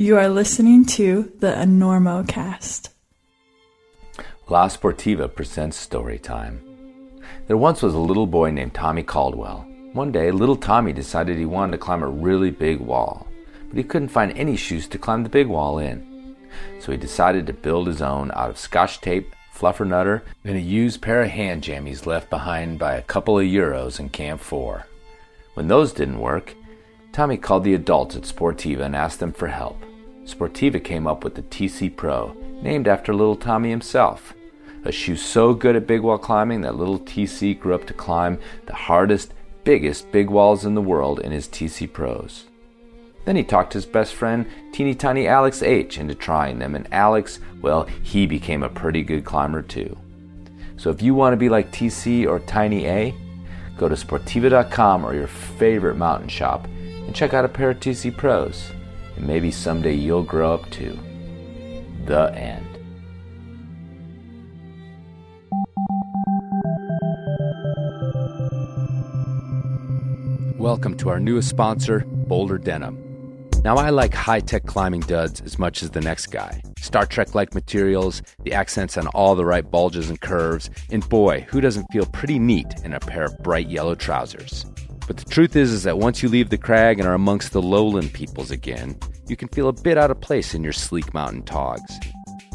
You are listening to the Enormo Cast. La Sportiva presents Story Time. There once was a little boy named Tommy Caldwell. One day, little Tommy decided he wanted to climb a really big wall, but he couldn't find any shoes to climb the big wall in. So he decided to build his own out of Scotch tape, fluffernutter, and a used pair of hand jammies left behind by a couple of Euros in Camp 4. When those didn't work, Tommy called the adults at Sportiva and asked them for help. Sportiva came up with the TC Pro, named after little Tommy himself. A shoe so good at big wall climbing that little TC grew up to climb the hardest, biggest big walls in the world in his TC Pros. Then he talked his best friend, teeny tiny Alex H, into trying them, and Alex, well, he became a pretty good climber too. So if you want to be like TC or Tiny A, go to Sportiva.com or your favorite mountain shop and check out a pair of TC Pros. And maybe someday you'll grow up too. The end. Welcome to our newest sponsor, Boulder Denim. Now I like high-tech climbing duds as much as the next guy. Star Trek-like materials, the accents on all the right bulges and curves, and boy, who doesn't feel pretty neat in a pair of bright yellow trousers? But the truth is that once you leave the crag and are amongst the lowland peoples again, you can feel a bit out of place in your sleek mountain togs.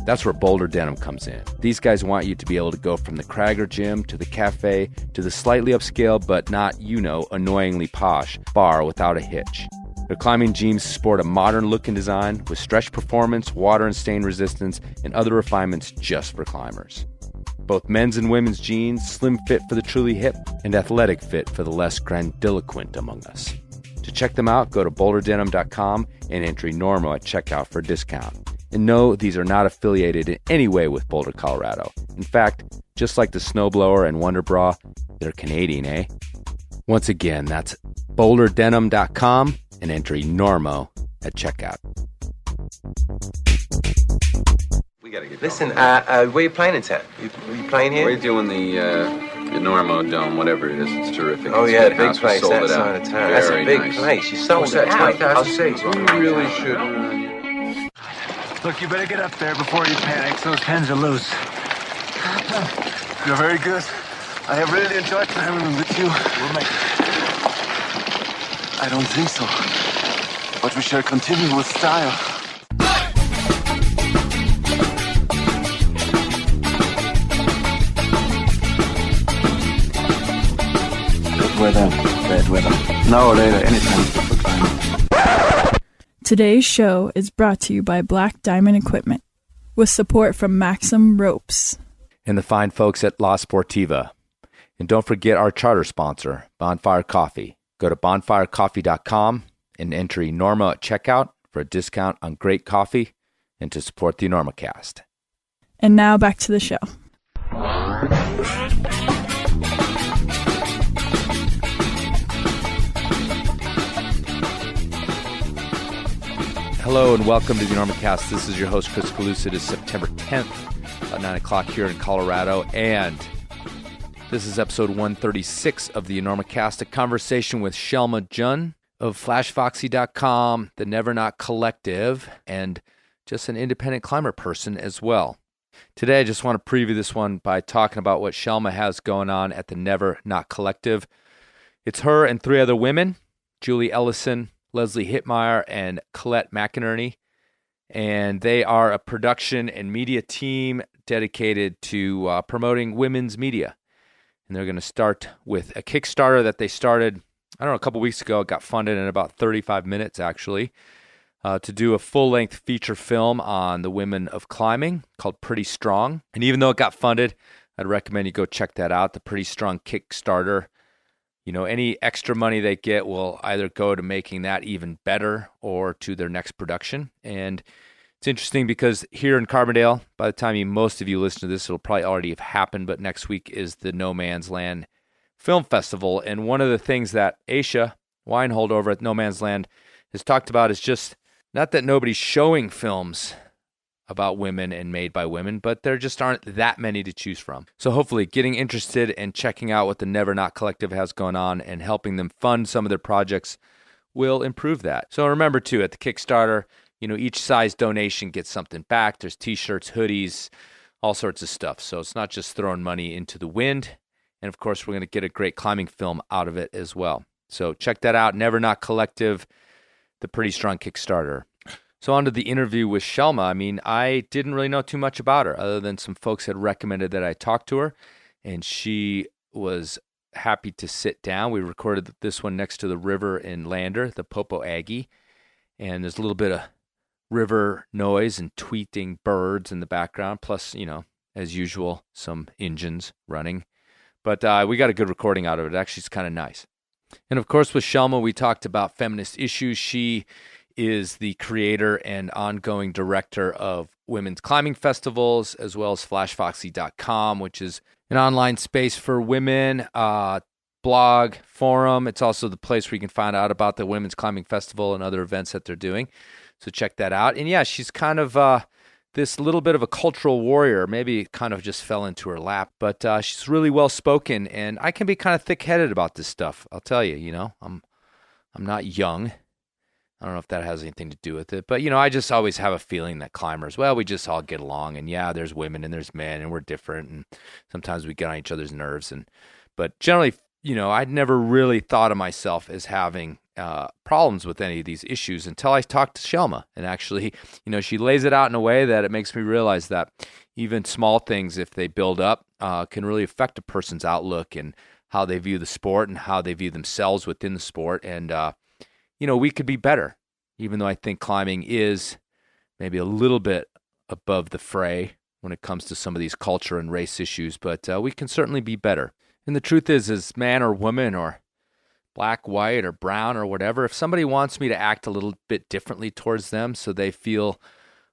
That's where Boulder Denim comes in. These guys want you to be able to go from the crag or gym to the cafe to the slightly upscale but not, annoyingly posh bar without a hitch. Their climbing jeans sport a modern look and design with stretch performance, water and stain resistance, and other refinements just for climbers. Both men's and women's jeans, slim fit for the truly hip, and athletic fit for the less grandiloquent among us. To check them out, go to boulderdenim.com and enter Enormo at checkout for a discount. And no, these are not affiliated in any way with Boulder, Colorado. In fact, just like the Snowblower and Wonder Bra, they're Canadian, eh? Once again, that's boulderdenim.com and enter Enormo at checkout. We gotta get Listen, where you playing in town? You playing here? We're doing the Normo Dome, whatever it is. It's terrific. Oh, It's yeah, a big house. We place sold that it out. side of town. That's a Very big nice. place. You sold it out. 20,000 seats. We really should. Look, you better get up there before you panic. Those pens are loose. You're very good. I have really enjoyed climbing with you. I don't think so. But we shall continue with style. Good weather, bad weather. Now or later, anytime for climbing. Today's show is brought to you by Black Diamond Equipment, with support from Maxim Ropes. And the fine folks at La Sportiva. And don't forget our charter sponsor, Bonfire Coffee. Go to bonfirecoffee.com and enter Enormo at checkout for a discount on great coffee and to support the Enormo Cast. And now back to the show. Hello and welcome to the Enormo Cast. This is your host, Chris Calusa. It is September 10th, about 9 o'clock here in Colorado, and this is episode 136 of the Enormo Cast, a conversation with Shelma Jun of FlashFoxy.com, the Never Not Collective, and just an independent climber person as well. Today, I just want to preview this one by talking about what Shelma has going on at the Never Not Collective. It's her and three other women, Julie Ellison, Leslie Hittmeyer, and Colette McInerney, and they are a production and media team dedicated to promoting women's media. And they're going to start with a Kickstarter that they started, a couple weeks ago. It got funded in about 35 minutes, actually, to do a full-length feature film on the women of climbing called Pretty Strong. And even though it got funded, I'd recommend you go check that out, the Pretty Strong Kickstarter. Any extra money they get will either go to making that even better or to their next production. And it's interesting because here in Carbondale, by the time most of you listen to this, it'll probably already have happened, but next week is the No Man's Land Film Festival. And one of the things that Aisha Weinhold over at No Man's Land has talked about is just not that nobody's showing films about women and made by women, but there just aren't that many to choose from. So hopefully getting interested and checking out what the Never Not Collective has going on and helping them fund some of their projects will improve that. So remember too, at the Kickstarter, each size donation gets something back. There's T-shirts, hoodies, all sorts of stuff. So it's not just throwing money into the wind. And, of course, we're going to get a great climbing film out of it as well. So check that out. Never Not Collective, the pretty strong Kickstarter. So on to the interview with Shelma. I mean, I didn't really know too much about her other than some folks had recommended that I talk to her, and she was happy to sit down. We recorded this one next to the river in Lander, the Popo Aggie, and there's a little bit of river noise and tweeting birds in the background, plus, as usual, some engines running. But we got a good recording out of it. Actually, it's kind of nice. And, of course, with Shelma, we talked about feminist issues. She is the creator and ongoing director of women's climbing festivals, as well as flashfoxy.com, which is an online space for women, blog, forum. It's also the place where you can find out about the Women's Climbing Festival and other events that they're doing. So check that out. And yeah, she's kind of this little bit of a cultural warrior. Maybe it kind of just fell into her lap, but she's really well spoken, and I can be kind of thick-headed about this stuff. I'll tell you, I'm not young. I don't know if that has anything to do with it, but I just always have a feeling that climbers, we just all get along, and yeah, there's women and there's men, and we're different, and sometimes we get on each other's nerves, but generally, I'd never really thought of myself as having problems with any of these issues until I talked to Shelma, and actually, she lays it out in a way that it makes me realize that even small things, if they build up, can really affect a person's outlook and how they view the sport and how they view themselves within the sport, and we could be better, even though I think climbing is maybe a little bit above the fray when it comes to some of these culture and race issues, but we can certainly be better. And the truth is, as man or woman or black, white, or brown or whatever, if somebody wants me to act a little bit differently towards them so they feel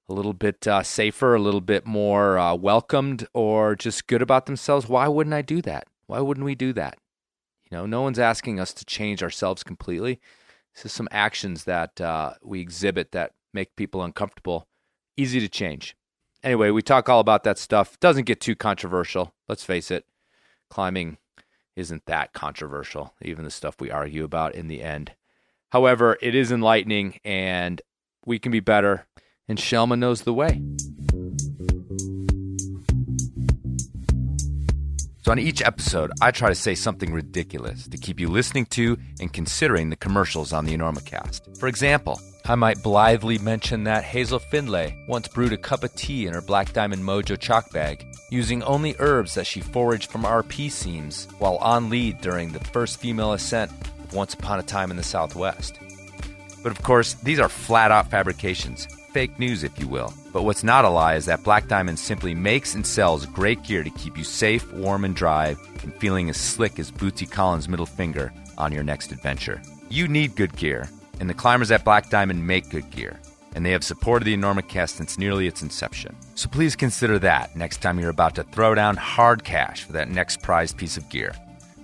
a little bit safer, a little bit more welcomed, or just good about themselves, why wouldn't I do that? Why wouldn't we do that? No one's asking us to change ourselves completely. This is some actions that we exhibit that make people uncomfortable, easy to change. Anyway, we talk all about that stuff. Doesn't get too controversial. Let's face it, climbing isn't that controversial, even the stuff we argue about in the end. However, it is enlightening, and we can be better, and Shelma knows the way. So on each episode, I try to say something ridiculous to keep you listening to and considering the commercials on the EnormaCast. For example, I might blithely mention that Hazel Findlay once brewed a cup of tea in her Black Diamond Mojo chalk bag, using only herbs that she foraged from RP seams while on lead during the first female ascent of Once Upon a Time in the Southwest. But of course, these are flat-out fabrications. Fake news, if you will. But what's not a lie is that Black Diamond simply makes and sells great gear to keep you safe, warm, and dry, and feeling as slick as Bootsy Collins' middle finger on your next adventure. You need good gear, and the climbers at Black Diamond make good gear, and they have supported the EnormaCast since nearly its inception. So please consider that next time you're about to throw down hard cash for that next prized piece of gear.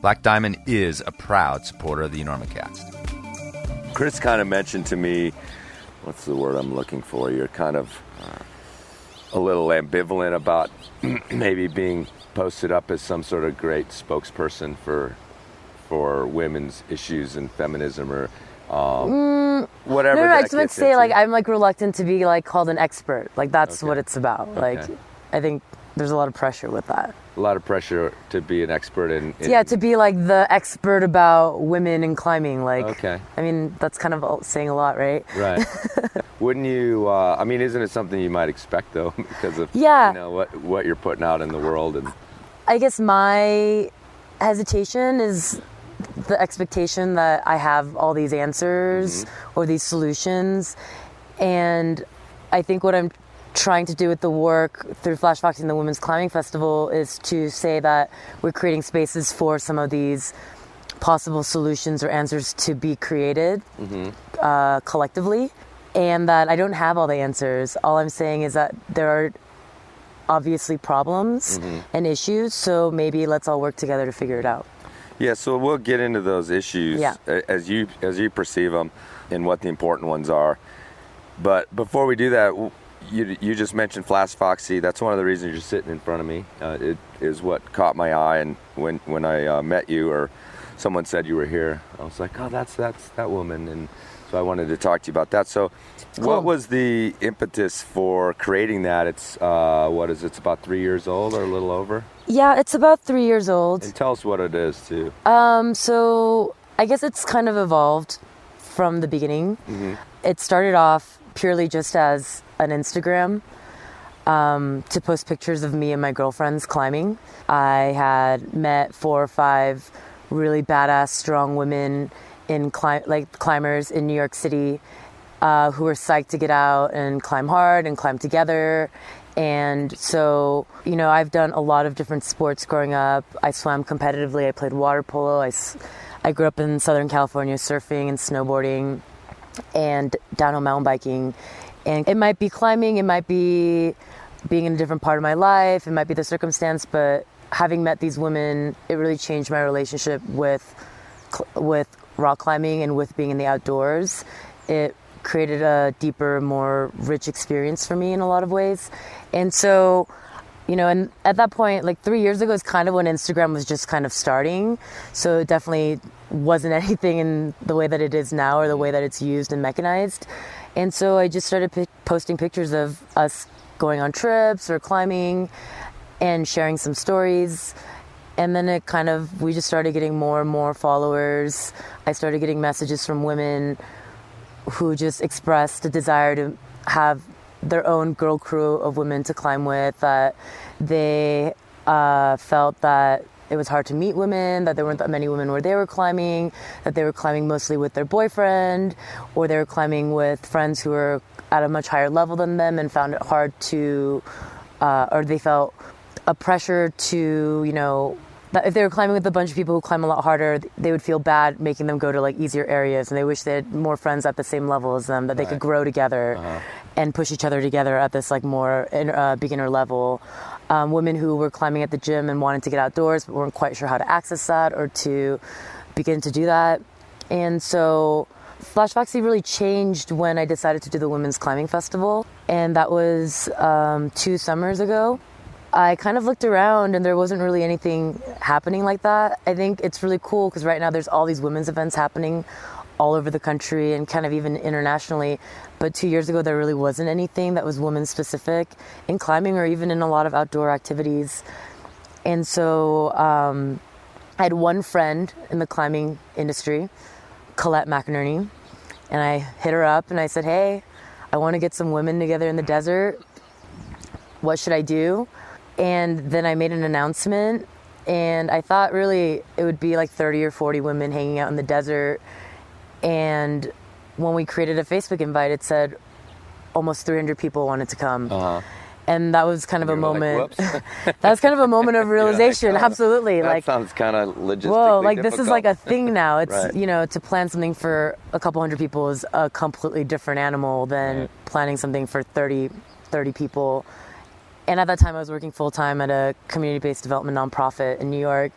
Black Diamond is a proud supporter of the EnormaCast. Chris kind of mentioned to me, what's the word I'm looking for? You're kind of a little ambivalent about maybe being posted up as some sort of great spokesperson for women's issues and feminism or whatever. No, I just would say I'm reluctant to be called an expert. That's what it's about. Okay. I think there's a lot of pressure with that. A lot of pressure to be an expert in to be the expert about women in climbing. Okay. I mean, that's kind of saying a lot, right? Right. Wouldn't you, isn't it something you might expect though, because of, what you're putting out in the world? And I guess my hesitation is the expectation that I have all these answers or these solutions. And I think what I'm trying to do with the work through Flash Foxy and the Women's Climbing Festival is to say that we're creating spaces for some of these possible solutions or answers to be created collectively, and that I don't have all the answers. All I'm saying is that there are obviously problems and issues, so maybe let's all work together to figure it out. Yeah, so we'll get into those issues as you perceive them and what the important ones are. But before we do that, you just mentioned Flash Foxy. That's one of the reasons you're sitting in front of me. It is what caught my eye, and when I met you or someone said you were here, I was like, oh, that's that woman. And So I wanted to talk to you about that. So what was the impetus for creating that? It's, it's about 3 years old or a little over? Yeah, it's about 3 years old. And tell us what it is, too. So I guess it's kind of evolved from the beginning. Mm-hmm. It started off purely just as an Instagram to post pictures of me and my girlfriends climbing. I had met 4 or 5 really badass, strong women climbers in New York City who were psyched to get out and climb hard and climb together. And so, I've done a lot of different sports growing up. I swam competitively. I played water polo. I grew up in Southern California surfing and snowboarding and downhill mountain biking. And it might be climbing, it might be being in a different part of my life, it might be the circumstance, but having met these women, it really changed my relationship with rock climbing and with being in the outdoors. It created a deeper, more rich experience for me in a lot of ways. And so, and at that point, 3 years ago is kind of when Instagram was just kind of starting. So it definitely wasn't anything in the way that it is now or the way that it's used and mechanized. And so I just started posting pictures of us going on trips or climbing and sharing some stories. And then we just started getting more and more followers. I started getting messages from women who just expressed a desire to have their own girl crew of women to climb with, that they felt that it was hard to meet women, that there weren't that many women where they were climbing, that they were climbing mostly with their boyfriend, or they were climbing with friends who were at a much higher level than them and found it hard to, or they felt a pressure to, that if they were climbing with a bunch of people who climb a lot harder, they would feel bad making them go to easier areas, and they wish they had more friends at the same level as them, that they could grow together and push each other together at this more beginner level. Women who were climbing at the gym and wanted to get outdoors but weren't quite sure how to access that or to begin to do that. And so Flash Foxy really changed when I decided to do the Women's Climbing Festival, and that was 2 summers ago. I kind of looked around and there wasn't really anything happening like that. I think it's really cool because right now there's all these women's events happening all over the country and kind of even internationally. But 2 years ago, there really wasn't anything that was women specific in climbing or even in a lot of outdoor activities. And so I had one friend in the climbing industry, Colette McInerney, and I hit her up and I said, hey, I want to get some women together in the desert. What should I do? And then I made an announcement, and I thought really it would be 30 or 40 women hanging out in the desert. And when we created a Facebook invite, it said almost 300 people wanted to come. And that was kind of a moment. That was kind of a moment of realization. Absolutely. That sounds kind of logistically whoa, difficult. This is a thing now. It's, right. To plan something for a couple hundred people is a completely different animal than planning something for 30 people. And at that time, I was working full-time at a community-based development nonprofit in New York.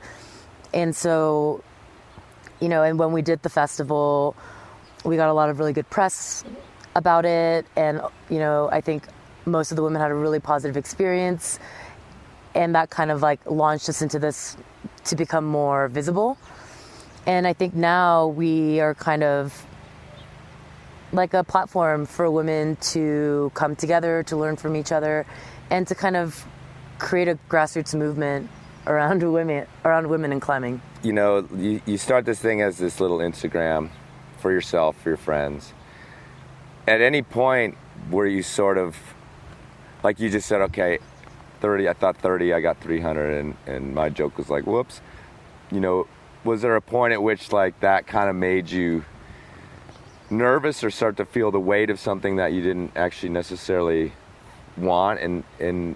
And so, and when we did the festival, we got a lot of really good press about it. And, I think most of the women had a really positive experience. And that kind of launched us into this to become more visible. And I think now we are kind of a platform for women to come together, to learn from each other, and to kind of create a grassroots movement around women in climbing. You start this thing as this little Instagram for yourself, for your friends. At any point where you sort of, you just said, okay, 30, I thought 30, I got 300, and my joke was whoops. Was there a point at which that kind of made you nervous or start to feel the weight of something that you didn't actually necessarily want in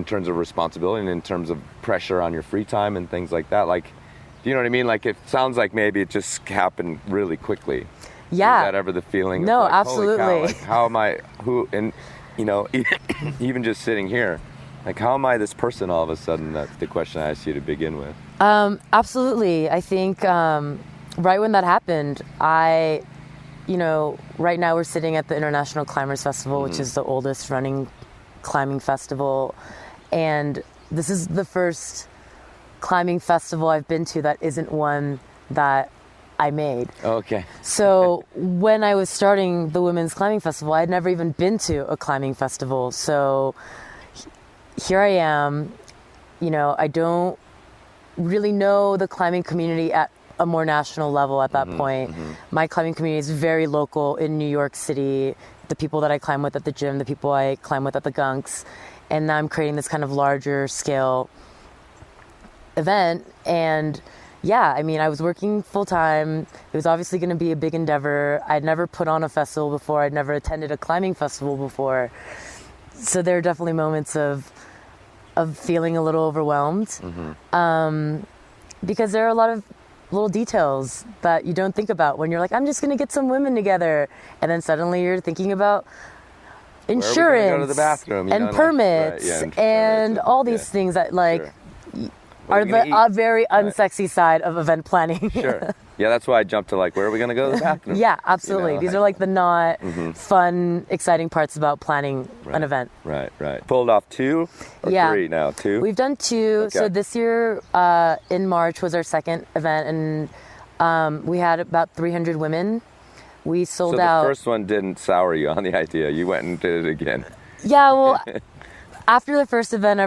terms of responsibility and in terms of pressure on your free time and things like that? Do you know what I mean? It sounds like maybe it just happened really quickly. Yeah. Was that ever the feeling? No, of absolutely. Holy cow, how am I, and even just sitting here, how am I this person all of a sudden? That's the question I asked you to begin with. Absolutely. I think right when that happened, right now we're sitting at the International Climbers Festival, which is the oldest running climbing festival, and this is the first climbing festival I've been to that isn't one that I made. Okay. So when I was starting the Women's Climbing Festival, I'd never even been to a climbing festival. So here I am, I don't really know the climbing community at a more national level at that point. My climbing community is very local in New York City. The people that I climb with at the gym, the people I climb with at the Gunks. And now I'm creating this kind of larger scale event. And yeah, I mean, I was working full time. It was obviously going to be a big endeavor. I'd never put on a festival before. I'd never attended a climbing festival before. So there are definitely moments of feeling a little overwhelmed, because there are a lot of little details that you don't think about when you're like, I'm just going to get some women together. And then suddenly you're thinking about insurance, go to the bathroom, and permits, and all these things that are the very unsexy side of event planning. Sure. Yeah, that's why I jumped to where are we going to go to the bathroom? Yeah, absolutely. These are the not fun, exciting parts about planning an event. Right. Pulled off 2 or 3 now? 2? We've done 2. Okay. So this year in March was our second event, and we had about 300 women. We sold out. So the first one didn't sour you on the idea. You went and did it again. Yeah, well, after the first event,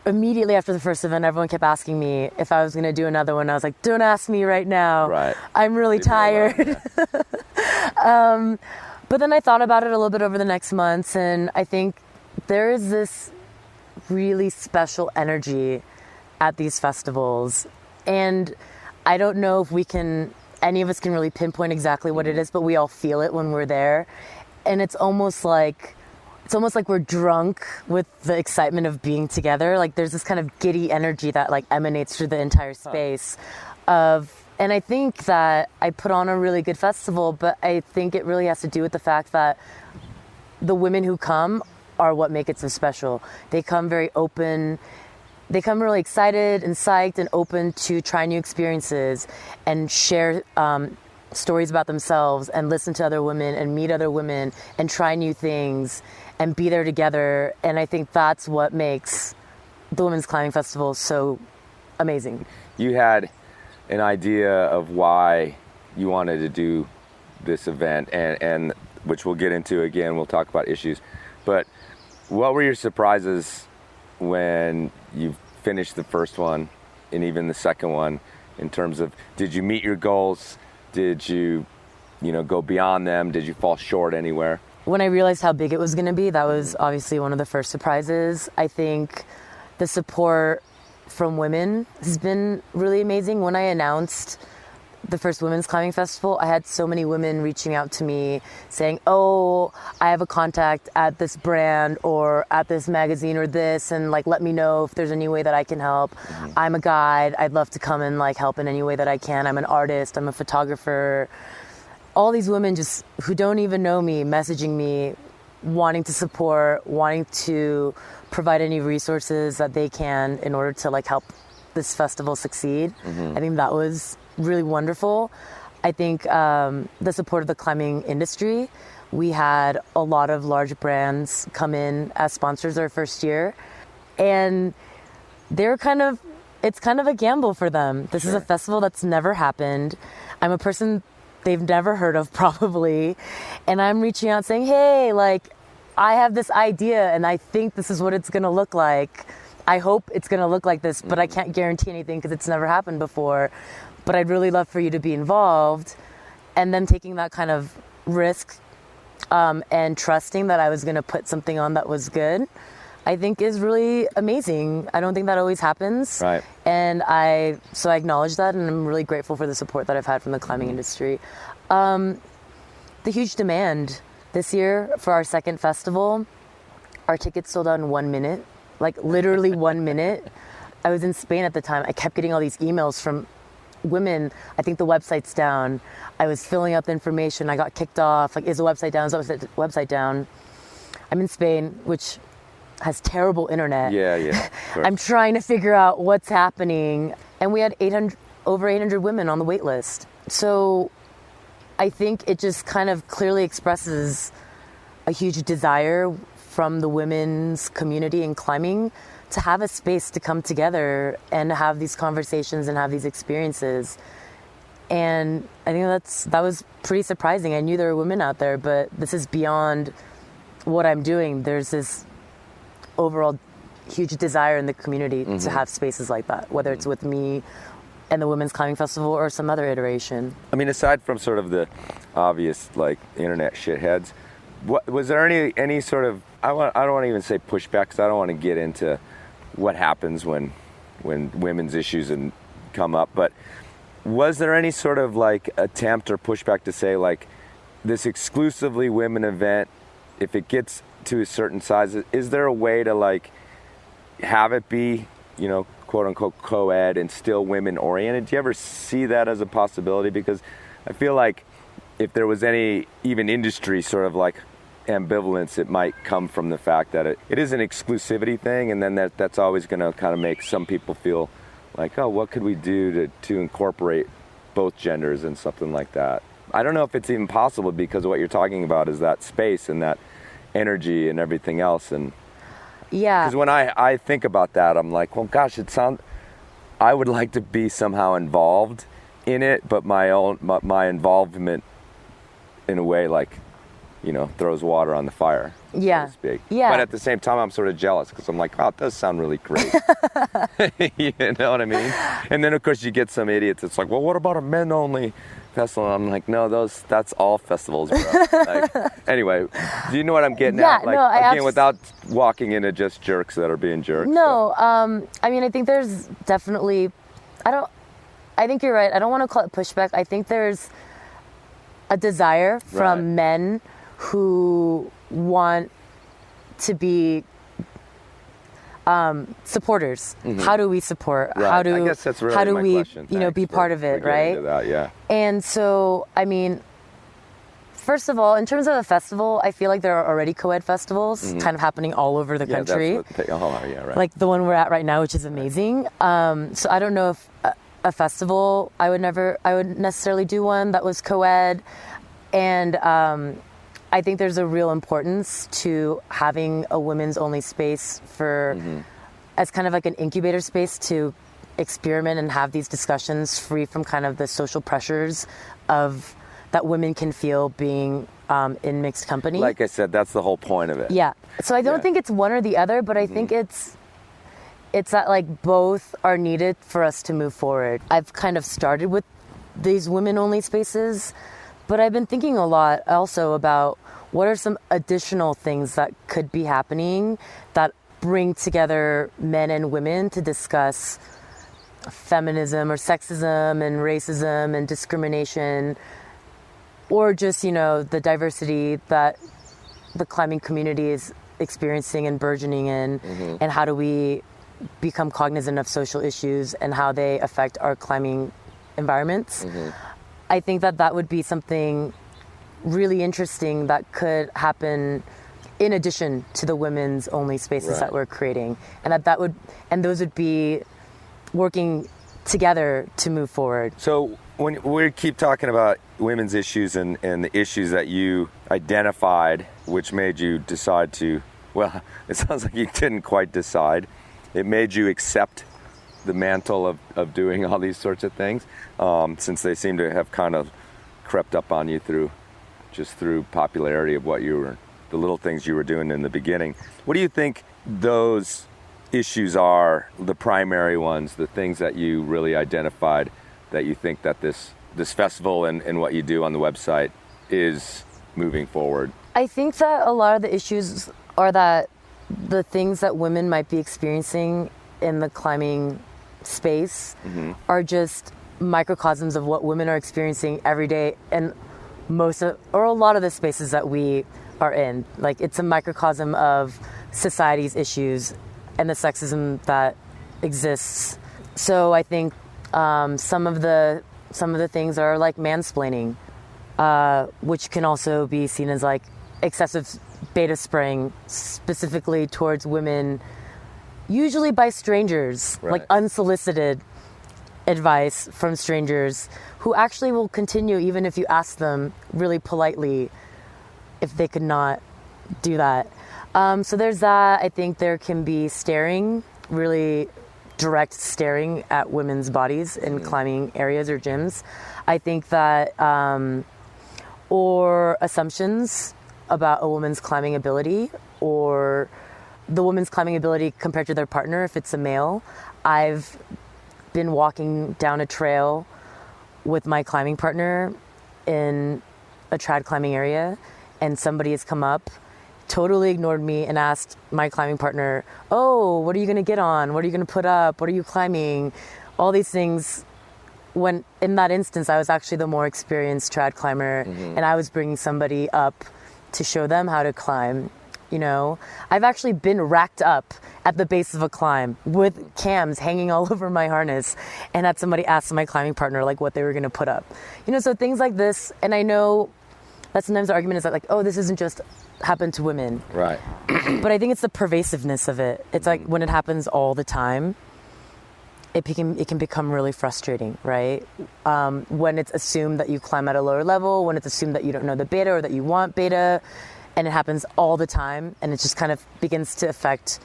immediately after the first event, everyone kept asking me if I was going to do another one. I was like, don't ask me right now. Right. I'm really tired. But then I thought about it a little bit over the next months, and I think there is this really special energy at these festivals. And I don't know if any of us can really pinpoint exactly what it is, but we all feel it when we're there. And it's almost like we're drunk with the excitement of being together. There's this kind of giddy energy that emanates through the entire space and I think that I put on a really good festival, but I think it really has to do with the fact that the women who come are what make it so special. They come very open. They come really excited and psyched and open to try new experiences and share stories about themselves and listen to other women and meet other women and try new things and be there together. And I think that's what makes the Women's Climbing Festival so amazing. You had an idea of why you wanted to do this event, and which we'll get into again. We'll talk about issues. But what were your surprises when you finished the first one and even the second one, in terms of, did you meet your goals? Did you go beyond them? Did you fall short anywhere? When I realized how big it was going to be, that was obviously one of the first surprises. I think the support from women has been really amazing. When I announced the first Women's Climbing Festival, I had so many women reaching out to me saying, oh, I have a contact at this brand or at this magazine or this, and let me know if there's any way that I can help. I'm a guide. I'd love to come and help in any way that I can. I'm an artist. I'm a photographer. All these women just who don't even know me messaging me, wanting to support, wanting to provide any resources that they can in order to help this festival succeed. I think that was really wonderful. I think the support of the climbing industry. We had a lot of large brands come in as sponsors our first year, and it's kind of a gamble for them. This is a festival that's never happened. I'm a person they've never heard of probably, and I'm reaching out saying, hey, I have this idea and I think this is what it's going to look like. I hope it's going to look like this, but I can't guarantee anything because it's never happened before. But I'd really love for you to be involved. And then taking that kind of risk and trusting that I was going to put something on that was good, I think is really amazing. I don't think that always happens. Right. And so I acknowledge that, and I'm really grateful for the support that I've had from the climbing industry. The huge demand this year for our second festival, our tickets sold out in 1 minute, literally 1 minute. I was in Spain at the time. I kept getting all these emails from women. I think the website's down. I was filling out the information. I got kicked off. Is the website down? Is the website down? I'm in Spain, which has terrible internet. Yeah. Sure. I'm trying to figure out what's happening. And we had over 800 women on the wait list. So I think it just kind of clearly expresses a huge desire from the women's community in climbing to have a space to come together and have these conversations and have these experiences. And I think that was pretty surprising. I knew there were women out there, but this is beyond what I'm doing. There's this overall huge desire in the community to have spaces like that, whether it's with me and the Women's Climbing Festival or some other iteration. I mean, aside from sort of the obvious, like, internet shitheads, was there any sort of, I don't want to even say pushback, because I don't want to get into what happens when women's issues come up, but was there any sort of, like, attempt or pushback to say, like, this exclusively women event, if it gets to a certain size, is there a way to, like, have it be, you know, quote unquote co-ed and still women oriented? Do you ever see that as a possibility? Because I feel like if there was any even industry sort of like ambivalence, it might come from the fact that it is an exclusivity thing, and then that's always going to kind of make some people feel like, oh, what could we do to incorporate both genders and something like that? I don't know if it's even possible, because what you're talking about is that space and that energy and everything else. And yeah, because when I think about that, I'm like, well, gosh, I would like to be somehow involved in it, but my involvement in a way, like, you know, throws water on the fire, so to speak. Yeah. But at the same time, I'm sort of jealous, because I'm like, oh, it does sound really great. You know what I mean? And then, of course, you get some idiots that's like, well, what about a men-only festival? And I'm like, no, that's all festivals, bro. Like, anyway, do you know what I'm getting at? Like, no, again, without walking into just jerks that are being jerks. No, I mean, I think there's definitely, I think you're right. I don't want to call it pushback. I think there's a desire from men who want to be supporters. How do we support? Right. I guess that's really how do my we, question. you know, be part of it, right? That, yeah. And so, I mean, first of all, in terms of a festival, I feel like there are already co-ed festivals kind of happening all over the country. Right. Like the one we're at right now, which is amazing. So I don't know if a festival, I would necessarily do one that was co-ed. And I think there's a real importance to having a women's only space as kind of like an incubator space to experiment and have these discussions free from kind of the social pressures that women can feel being in mixed company. Like I said, that's the whole point of it. Yeah. So I don't think it's one or the other, but I think it's that, like, both are needed for us to move forward. I've kind of started with these women only spaces, but I've been thinking a lot also about what are some additional things that could be happening that bring together men and women to discuss feminism or sexism and racism and discrimination, or just, you know, the diversity that the climbing community is experiencing and burgeoning in, and how do we become cognizant of social issues and how they affect our climbing environments. I think that would be something really interesting that could happen in addition to the women's only spaces that we're creating, and those would be working together to move forward. So when we keep talking about women's issues and the issues that you identified, which made you decide to, well, it sounds like you didn't quite decide. It made you accept the mantle of doing all these sorts of things, since they seem to have kind of crept up on you through popularity of the little things you were doing in the beginning. What do you think those issues are, the primary ones, the things that you really identified that you think that this festival and what you do on the website is moving forward? I think that a lot of the issues are that the things that women might be experiencing in the climbing space are just microcosms of what women are experiencing every day, and a lot of the spaces that we are in. Like, it's a microcosm of society's issues and the sexism that exists. So I think some of the things are like mansplaining, which can also be seen as like excessive beta spraying, specifically towards women, usually by strangers, like unsolicited advice from strangers who actually will continue even if you ask them really politely if they could not do that. So there's that. I think there can be staring, really direct staring at women's bodies in climbing areas or gyms. I think that, or assumptions about a woman's climbing ability or the woman's climbing ability compared to their partner if it's a male. I've been walking down a trail with my climbing partner in a trad climbing area, and somebody has come up, totally ignored me, and asked my climbing partner, oh, what are you going to get on? What are you going to put up? What are you climbing? All these things. When in that instance, I was actually the more experienced trad climber, and I was bringing somebody up to show them how to climb. You know, I've actually been racked up at the base of a climb with cams hanging all over my harness, and had somebody ask my climbing partner like what they were going to put up. You know, so things like this. And I know that sometimes the argument is that like, oh, this isn't just happen to women, Right. but I think it's the pervasiveness of it. It's like when it happens all the time, it can become really frustrating, right? When it's assumed that you climb at a lower level, when it's assumed that you don't know the beta or that you want beta, and it happens all the time, and it just kind of begins to affect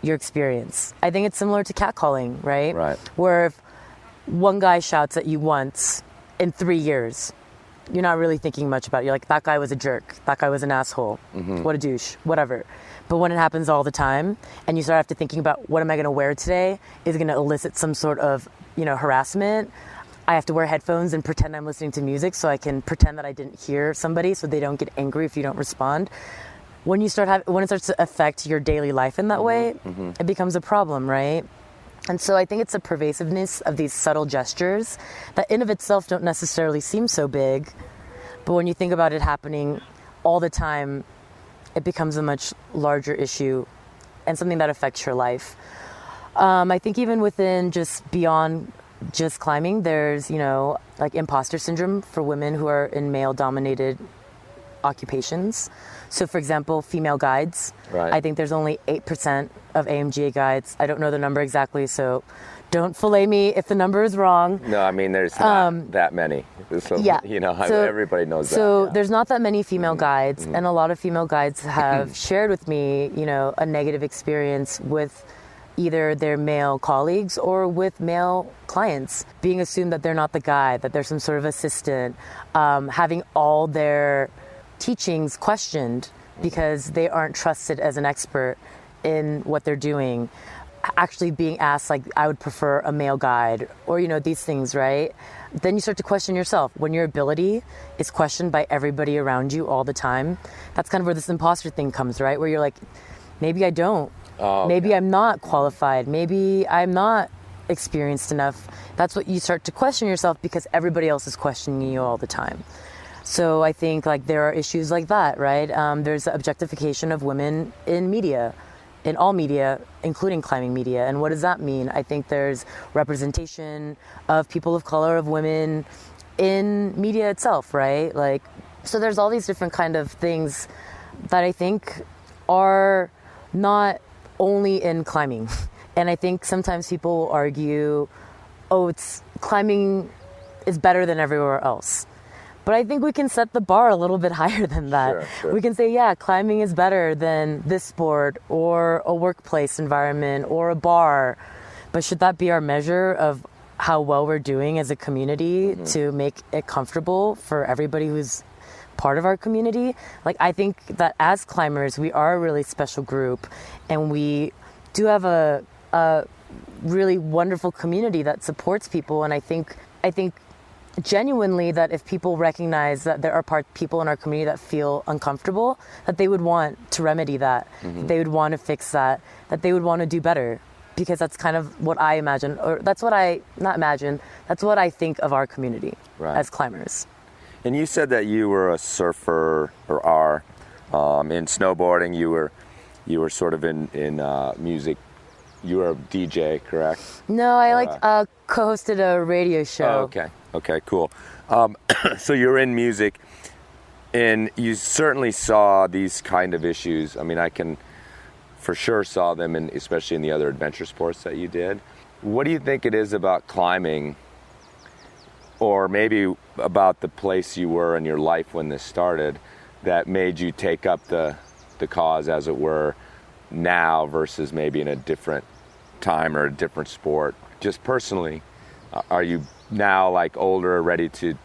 your experience. I think it's similar to catcalling, right? Right. Where if one guy shouts at you once in 3 years, you're not really thinking much about it. You're like, that guy was a jerk. That guy was an asshole. What a douche. Whatever. But when it happens all the time, and you start after thinking about what am I going to wear today, is it going to elicit some sort of, harassment? I have to wear headphones and pretend I'm listening to music so I can pretend that I didn't hear somebody so they don't get angry if you don't respond. When it starts to affect your daily life in that way, it becomes a problem, right? And so I think it's a pervasiveness of these subtle gestures that in of itself don't necessarily seem so big, but when you think about it happening all the time, it becomes a much larger issue and something that affects your life. I think even within just beyond just climbing, there's, like imposter syndrome for women who are in male-dominated occupations. So, for example, female guides. Right. I think there's only 8% of AMGA guides. I don't know the number exactly, so don't fillet me if the number is wrong. No, I mean, there's not that many. So, everybody knows that. So there's not that many female guides, and a lot of female guides have shared with me, a negative experience with either their male colleagues or with male clients, being assumed that they're not the guide, that they're some sort of assistant, having all their teachings questioned because they aren't trusted as an expert in what they're doing, actually being asked like, I would prefer a male guide, or these things, right? Then you start to question yourself. When your ability is questioned by everybody around you all the time, that's kind of where this imposter thing comes, right? Where you're like, maybe I don't. Maybe I'm not qualified. Maybe I'm not experienced enough. That's what you start to question yourself because everybody else is questioning you all the time. So I think like there are issues like that, right? There's the objectification of women in media, in all media, including climbing media. And what does that mean? I think there's representation of people of color, of women in media itself, right? Like, so there's all these different kind of things that I think are not only in climbing. And I think sometimes people argue, it's climbing is better than everywhere else. But I think we can set the bar a little bit higher than that. Sure. We can say, yeah, climbing is better than this sport or a workplace environment or a bar. But should that be our measure of how well we're doing as a community to make it comfortable for everybody who's part of our community? Like, I think that as climbers, we are a really special group, and we do have a really wonderful community that supports people. And I think genuinely that if people recognize that there are people in our community that feel uncomfortable, that they would want to remedy that, they would want to fix that they would want to do better, because that's kind of what I imagine, or that's what I think of our community as climbers. And you said that you were a surfer, or are, in snowboarding. You were sort of in music. You were a DJ, correct? No, I co-hosted a radio show. Oh, okay, cool. So you're in music, and you certainly saw these kind of issues. I mean, I can for sure saw them, especially in the other adventure sports that you did. What do you think it is about climbing, or maybe about the place you were in your life when this started, that made you take up the cause, as it were, now versus maybe in a different time or a different sport. Just personally, are you now like older, ready to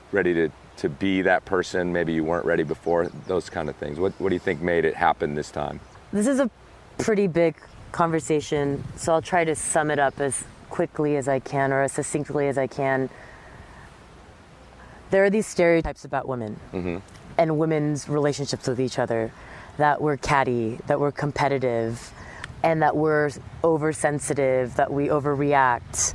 be that person? Maybe you weren't ready before. Those kind of things. What do you think made it happen this time? This is a pretty big conversation, so I'll try to sum it up as quickly as I can or as succinctly as I can. There are these stereotypes about women and women's relationships with each other, that we're catty, that we're competitive, and that we're oversensitive, that we overreact.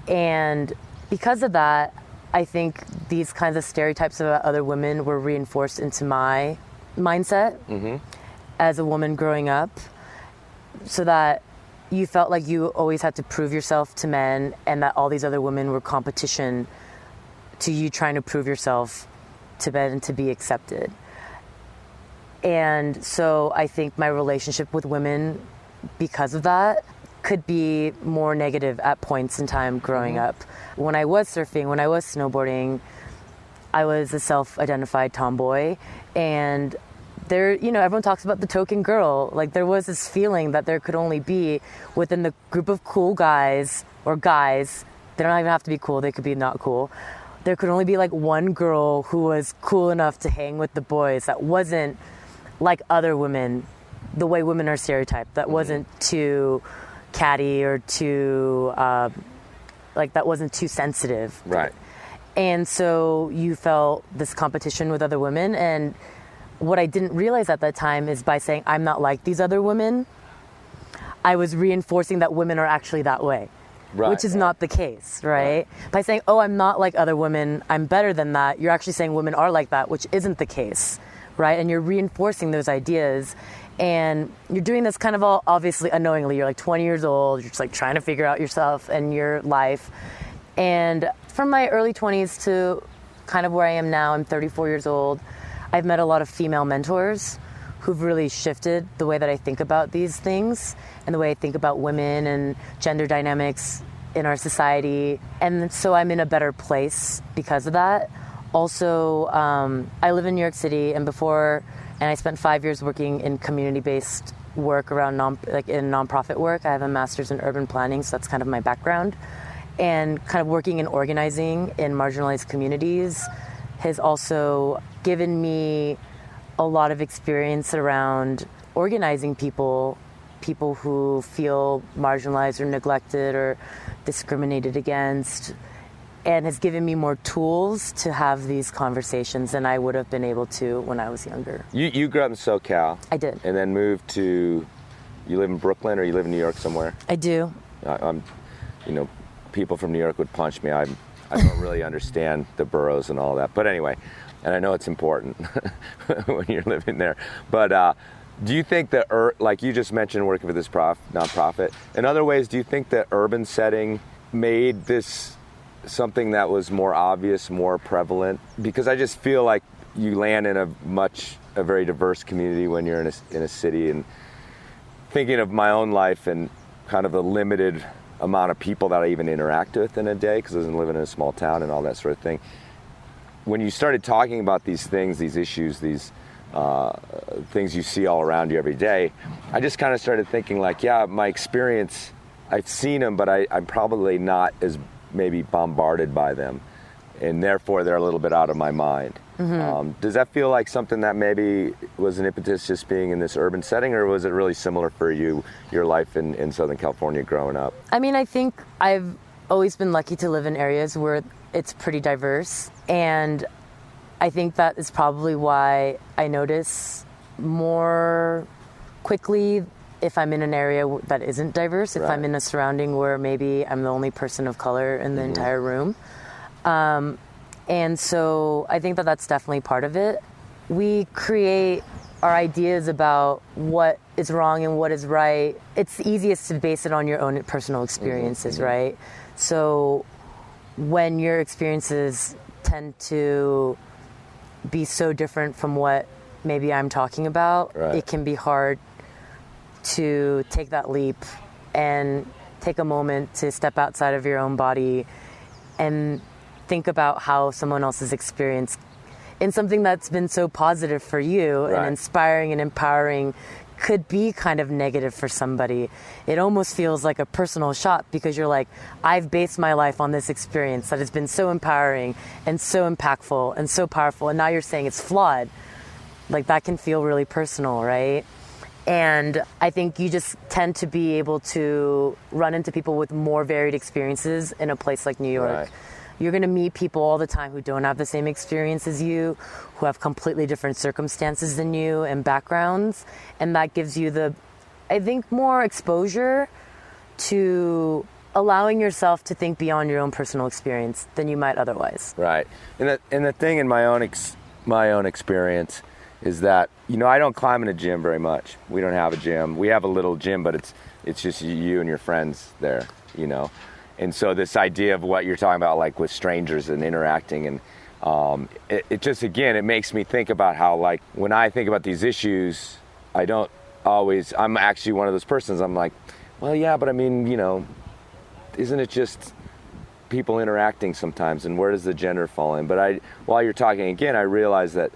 And because of that, I think these kinds of stereotypes about other women were reinforced into my mindset as a woman growing up, so that you felt like you always had to prove yourself to men, and that all these other women were competition to you trying to prove yourself to men and to be accepted. And so I think my relationship with women, because of that, could be more negative at points in time growing up. When I was surfing, when I was snowboarding, I was a self-identified tomboy, and there, everyone talks about the token girl. Like, there was this feeling that there could only be within the group of cool guys, or guys, they don't even have to be cool, they could be not cool. There could only be like one girl who was cool enough to hang with the boys that wasn't like other women, the way women are stereotyped, that wasn't too catty or too, that wasn't too sensitive. Right. And so you felt this competition with other women. And what I didn't realize at that time is by saying, I'm not like these other women, I was reinforcing that women are actually that way. Right, which is not the case, right? By saying, oh, I'm not like other women, I'm better than that, you're actually saying women are like that, which isn't the case, right? And you're reinforcing those ideas. And you're doing this kind of all obviously unknowingly. You're like 20 years old, you're just like trying to figure out yourself and your life. And from my early 20s to kind of where I am now, I'm 34 years old, I've met a lot of female mentors who've really shifted the way that I think about these things and the way I think about women and gender dynamics in our society. And so I'm in a better place because of that. Also, I live in New York City, and I spent 5 years working in community-based work around in nonprofit work. I have a master's in urban planning, so that's kind of my background. And kind of working and organizing in marginalized communities has also given me a lot of experience around organizing people who feel marginalized or neglected or discriminated against, and has given me more tools to have these conversations than I would have been able to when I was younger. You grew up in SoCal. I did. And then moved to, you live in Brooklyn or you live in New York somewhere? I do. I'm people from New York would punch me. I don't really understand the boroughs and all that. But anyway, and I know it's important when you're living there. But do you think that, like you just mentioned, working for this nonprofit, in other ways, do you think that urban setting made this something that was more obvious, more prevalent? Because I just feel like you land in a very diverse community when you're in a city. And thinking of my own life and kind of the limited amount of people that I even interact with in a day, because I was living in a small town and all that sort of thing. When you started talking about these things, these issues, these things you see all around you every day, I just kind of started thinking like, yeah, my experience, I've seen them, but I'm probably not as maybe bombarded by them, and therefore they're a little bit out of my mind. Does that feel like something that maybe was an impetus just being in this urban setting, or was it really similar for you, your life in Southern California growing up? I mean, I think I've always been lucky to live in areas where it's pretty diverse, and I think that is probably why I notice more quickly if I'm in an area that isn't diverse, if I'm in a surrounding where maybe I'm the only person of color in the entire room. And so I think that that's definitely part of it. We create our ideas about what is wrong and what is right. It's easiest to base it on your own personal experiences, right? So when your experiences tend to be so different from what maybe I'm talking about, it can be hard to take that leap and take a moment to step outside of your own body and think about how someone else's experience in something that's been so positive for you and inspiring and empowering could be kind of negative for somebody. It almost feels like a personal shot because you're like, I've based my life on this experience that has been so empowering and so impactful and so powerful, and now you're saying it's flawed. Like, that can feel really personal, right? And I think you just tend to be able to run into people with more varied experiences in a place like New York. Right. You're going to meet people all the time who don't have the same experience as you, who have completely different circumstances than you and backgrounds. And that gives you the, I think, more exposure to allowing yourself to think beyond your own personal experience than you might otherwise. Right. And the thing in my own experience is that, I don't climb in a gym very much. We don't have a gym. We have a little gym, but it's just you and your friends there, And so this idea of what you're talking about, like with strangers and interacting, and it just, again, it makes me think about how, like, when I think about these issues, I'm actually one of those persons. I'm like, well, yeah, but I mean, isn't it just people interacting sometimes, and where does the gender fall in? But while you're talking again, I realize that,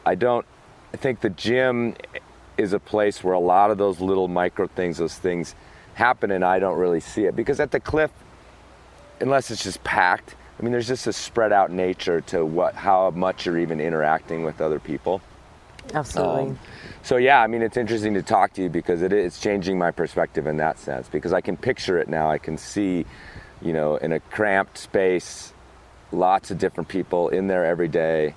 I think the gym is a place where a lot of those little micro things, those things happen, and I don't really see it. Because at the cliff, unless it's just packed, I mean, there's just a spread out nature to how much you're even interacting with other people. Absolutely. So yeah, I mean, it's interesting to talk to you because it's changing my perspective in that sense, because I can picture it now. I can see, in a cramped space, lots of different people in there every day,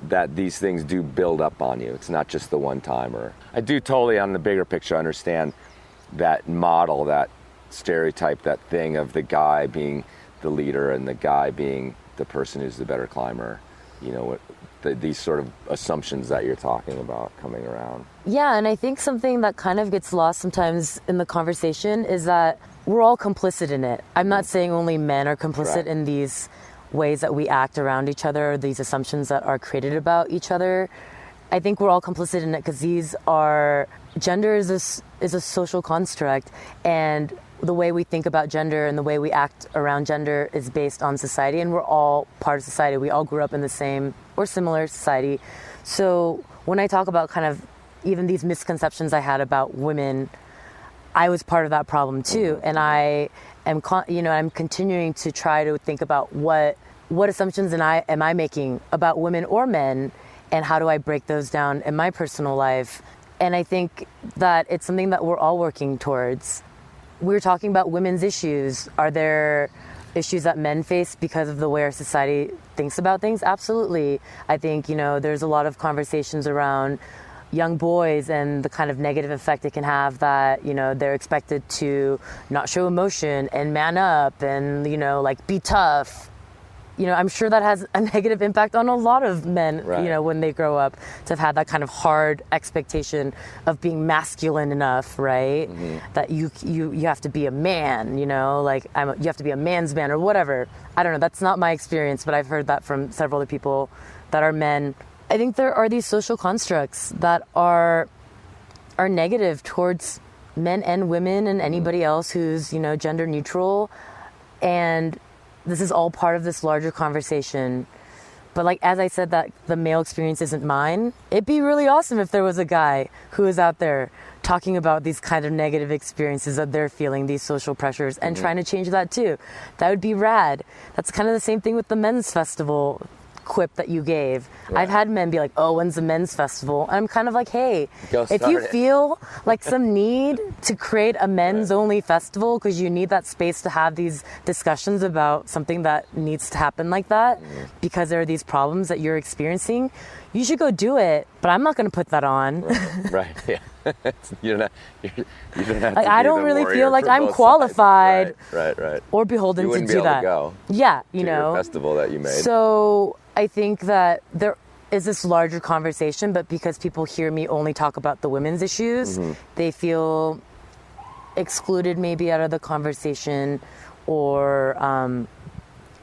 that these things do build up on you. It's not just the one time. Or I do totally, on the bigger picture, understand that model, that stereotype, that thing of the guy being the leader and the guy being the person who's the better climber. These sort of assumptions that you're talking about coming around. Yeah, and I think something that kind of gets lost sometimes in the conversation is that we're all complicit in it. I'm not saying only men are complicit in these ways that we act around each other, or these assumptions that are created about each other. I think we're all complicit in it because gender is a social construct, and the way we think about gender and the way we act around gender is based on society, and we're all part of society. We all grew up in the same or similar society. So when I talk about kind of even these misconceptions I had about women, I was part of that problem too, and I'm continuing to try to think about what assumptions am I making about women or men, and how do I break those down in my personal life. And I think that it's something that we're all working towards. We're talking about women's issues. Are there issues that men face because of the way our society thinks about things? Absolutely. I think, there's a lot of conversations around young boys and the kind of negative effect it can have that, they're expected to not show emotion and man up and, be tough. I'm sure that has a negative impact on a lot of men, when they grow up, to have had that kind of hard expectation of being masculine enough, right? Mm-hmm. That you have to be a man, you have to be a man's man or whatever. I don't know. That's not my experience, but I've heard that from several other people that are men. I think there are these social constructs that are negative towards men and women and anybody else who's, gender neutral. And this is all part of this larger conversation. But as I said, that the male experience isn't mine. It'd be really awesome if there was a guy who is out there talking about these kind of negative experiences that they're feeling, these social pressures, and trying to change that too. That would be rad. That's kind of the same thing with the men's festival quip that you gave. Right. I've had men be like, oh, when's the men's festival? And I'm kind of like, hey, if you feel like some need to create a men's only festival because you need that space to have these discussions about something that needs to happen like that because there are these problems that you're experiencing, you should go do it. But I'm not going to put that on. Right. Yeah. you don't have to I don't really feel like I'm qualified right. or beholden to do that. Go yeah, to your festival that you made. So I think that there is this larger conversation, but because people hear me only talk about the women's issues, they feel excluded maybe out of the conversation, or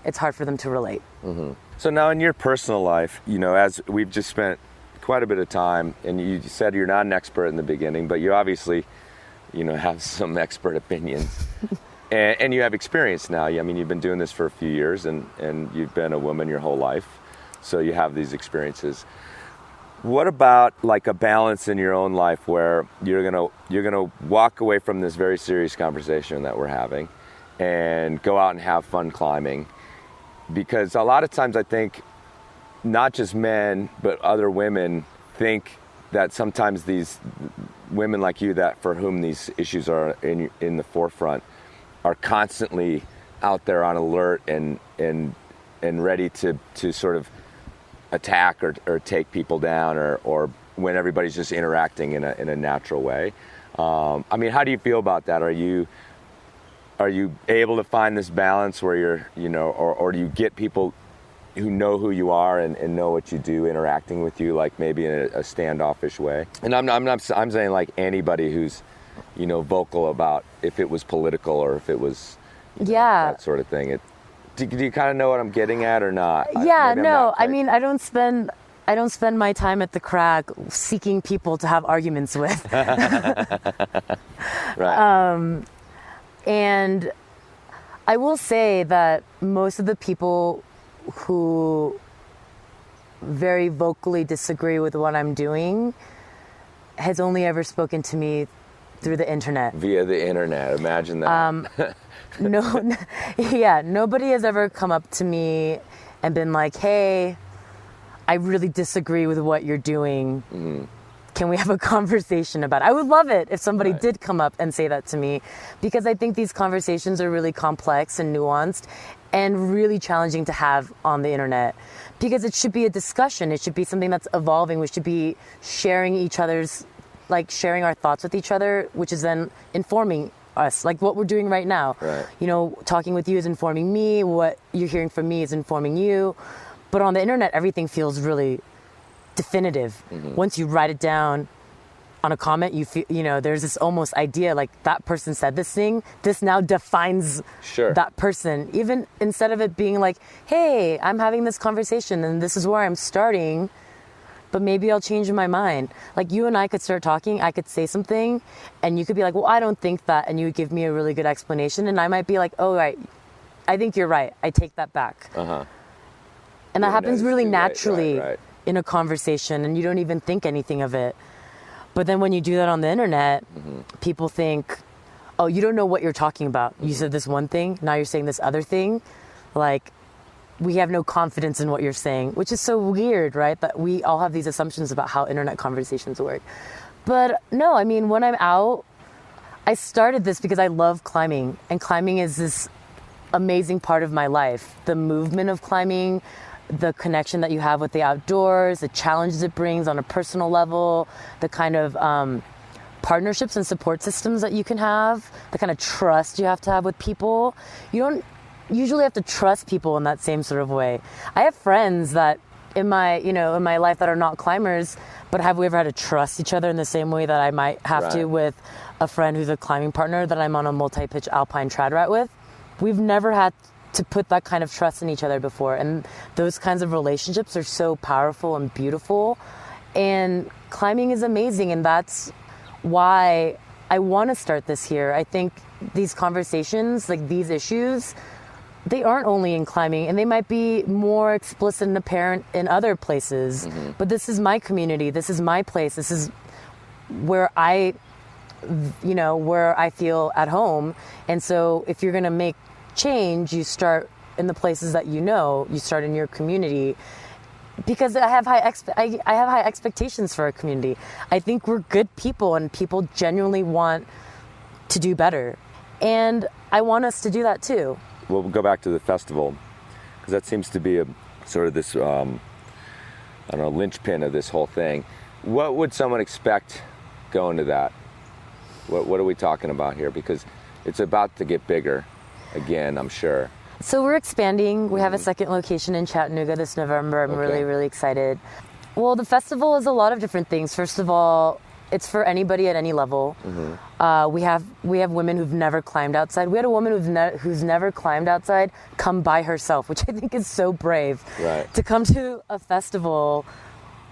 it's hard for them to relate. Mm-hmm. So now in your personal life, as we've just spent quite a bit of time, and you said you're not an expert in the beginning, but you obviously, have some expert opinions. and you have experience now. I mean, you've been doing this for a few years, and you've been a woman your whole life. So you have these experiences. What about like a balance in your own life where you're gonna walk away from this very serious conversation that we're having and go out and have fun climbing? Because a lot of times I think not just men but other women think that sometimes these women like you, that for whom these issues are in the forefront, are constantly out there on alert and ready to sort of attack or take people down, or when everybody's just interacting in a natural way. I mean, how do you feel about that? Are you able to find this balance where you're, or do you get people who know who you are and know what you do interacting with you, like maybe in a standoffish way? And I'm saying like anybody who's, vocal about if it was political or if it was, that sort of thing. Do you kind of know what I'm getting at or not? Yeah, no. I mean, I don't spend my time at the Crag seeking people to have arguments with. Right. And I will say that most of the people who very vocally disagree with what I'm doing has only ever spoken to me through the internet. Via the internet. Imagine that. Nobody has ever come up to me and been like, hey, I really disagree with what you're doing. Mm-hmm. Can we have a conversation about it? I would love it if somebody did come up and say that to me, because I think these conversations are really complex and nuanced and really challenging to have on the internet, because it should be a discussion. It should be something that's evolving. We should be sharing our thoughts with each other, which is then informing us, like what we're doing right now. Right. Talking with you is informing me. What you're hearing from me is informing you. But on the internet, everything feels really definitive. Mm-hmm. Once you write it down on a comment, you feel, there's this almost idea like that person said this thing. This now defines that person. Even instead of it being like, hey, I'm having this conversation and this is where I'm starting, but maybe I'll change my mind. Like you and I could start talking, I could say something, and you could be like, well, I don't think that, and you would give me a really good explanation, and I might be like, oh, right, I think you're right. I take that back. Uh-huh. And that happens really naturally in a conversation, and you don't even think anything of it. But then when you do that on the internet, people think, oh, you don't know what you're talking about. You said this one thing, now you're saying this other thing. Like, we have no confidence in what you're saying, which is so weird, right? That we all have these assumptions about how internet conversations work. But no, I mean, when I'm out, I started this because I love climbing, and climbing is this amazing part of my life. The movement of climbing, the connection that you have with the outdoors, the challenges it brings on a personal level, the kind of partnerships and support systems that you can have, the kind of trust you have to have with people. You don't usually have to trust people in that same sort of way. I have friends that in my life that are not climbers, but have we ever had to trust each other in the same way that I might have to with a friend who's a climbing partner that I'm on a multi-pitch alpine trad route with? We've never had to put that kind of trust in each other before, and those kinds of relationships are so powerful and beautiful, and climbing is amazing, and that's why I want to start this here. I think these conversations, like these issues, they aren't only in climbing, and they might be more explicit and apparent in other places, but this is my community, this is my place, this is where I feel at home. And so if you're going to make change, you start in the places that you start in your community, because I have high expectations for our community. I think we're good people, and people genuinely want to do better, and I want us to do that too. We'll go back to the festival, because that seems to be a sort of this linchpin of this whole thing. What would someone expect going to that? What are we talking about here? Because it's about to get bigger again, I'm sure. So we're expanding. We have a second location in Chattanooga this November. I'm really, really excited. Well, the festival is a lot of different things. First of all, it's for anybody at any level. We have women who've never climbed outside. We had a woman who's never climbed outside come by herself, which I think is so brave. Right. To come to a festival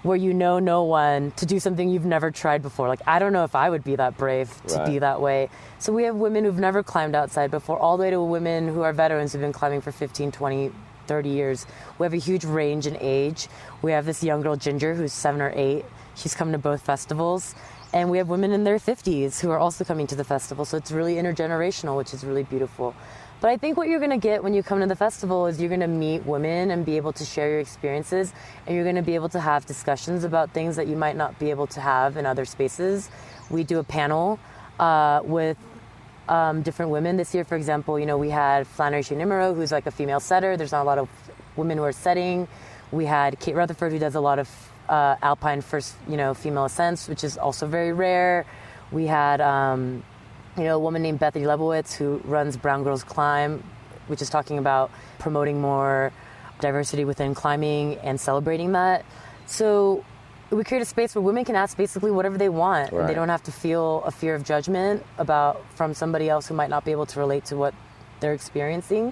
where you know no one, to do something you've never tried before. Like, I don't know if I would be that brave to be that way. So we have women who've never climbed outside before, all the way to women who are veterans who've been climbing for 15, 20 30 years. We have a huge range in age. We have this young girl, Ginger, who's 7 or 8. She's come to both festivals. And we have women in their 50s who are also coming to the festival. So it's really intergenerational, which is really beautiful. But I think what you're going to get when you come to the festival is you're going to meet women and be able to share your experiences. And you're going to be able to have discussions about things that you might not be able to have in other spaces. We do a panel with different women. This year, for example, we had Flannery Shea-Nimero, who's like a female setter. There's not a lot of women who are setting. We had Kate Rutherford, who does a lot of alpine first, female ascents, which is also very rare. We had, a woman named Bethany Lebowitz who runs Brown Girls Climb, which is talking about promoting more diversity within climbing and celebrating that. So we create a space where women can ask basically whatever they want. Right. And they don't have to feel a fear of judgment from somebody else who might not be able to relate to what they're experiencing.